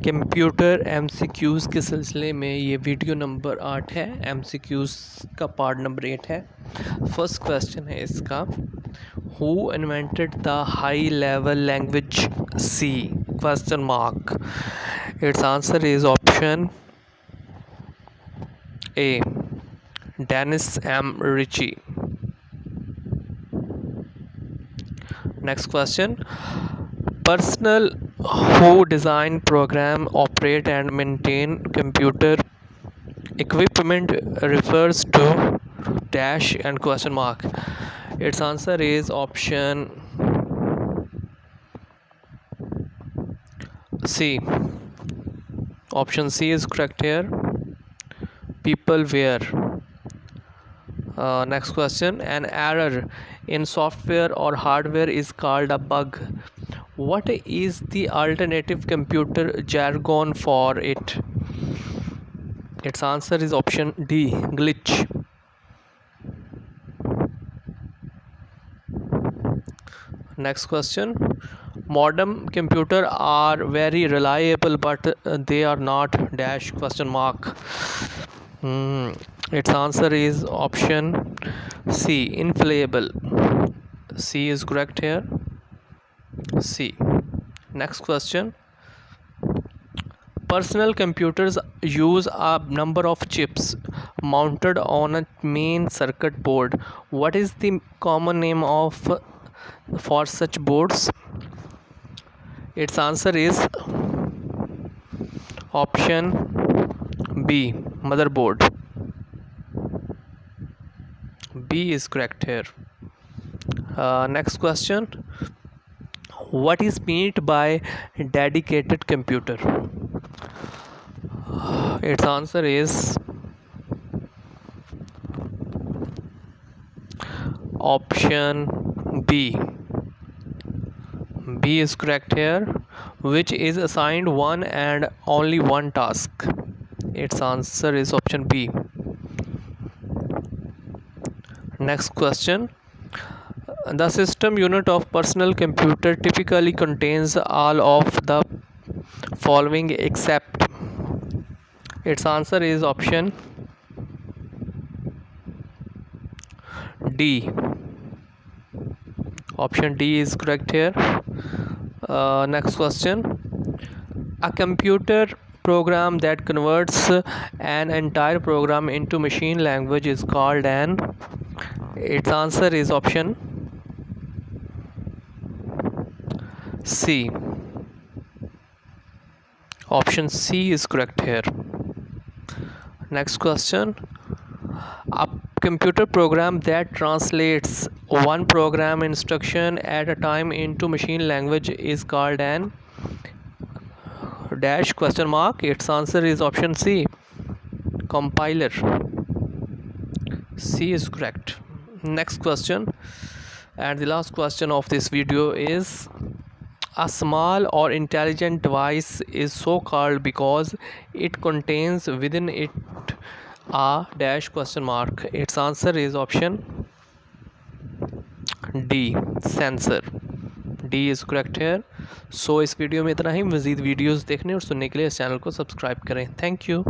Computer MCQs के सिलसिले में ये वीडियो नंबर 8 है। एमसीक्यूज़ का पार्ट नंबर 8 है। फर्स्ट क्वेश्चन है इसका, who invented the high level language C question mark. Its answer is option A Dennis M Ritchie. Next question, personnel who design, program, operate and maintain computer equipment refers to dash and question mark. Its answer is option C. Option C is correct here. People where. Next question, an error in software or hardware is called a bug. What is the alternative computer jargon for it? Its answer is option D, glitch. Next question, modern computers are very reliable but they are not dash question mark. Its answer is option C, infallible. C is correct here. C. Next question, personal computers use a number of chips mounted on a main circuit board. What is the common name for such boards? Its answer is option B, motherboard. B is correct here. Next question, what is meant by dedicated computer? Its answer is option B. B is correct here, which is assigned one and only one task. Its answer is option B. Next question, the system unit of personal computer typically contains all of the following except. Its answer is option D. Option D is correct here. Next question, a computer program that converts an entire program into machine language is called an. Its answer is option C. Option C is correct here. Next question, a computer program that translates one program instruction at a time into machine language is called an dash question mark. Its answer is option C, compiler. C is correct. Next question, and the last question of this video is, a small or intelligent device is so called because it contains within it a dash question mark. Its answer is option D, sensor. D is correct here. So इस video में इतना ही। मज़ीद videos देखने और सुनने के लिए इस चैनल को सब्सक्राइब करें। Thank you.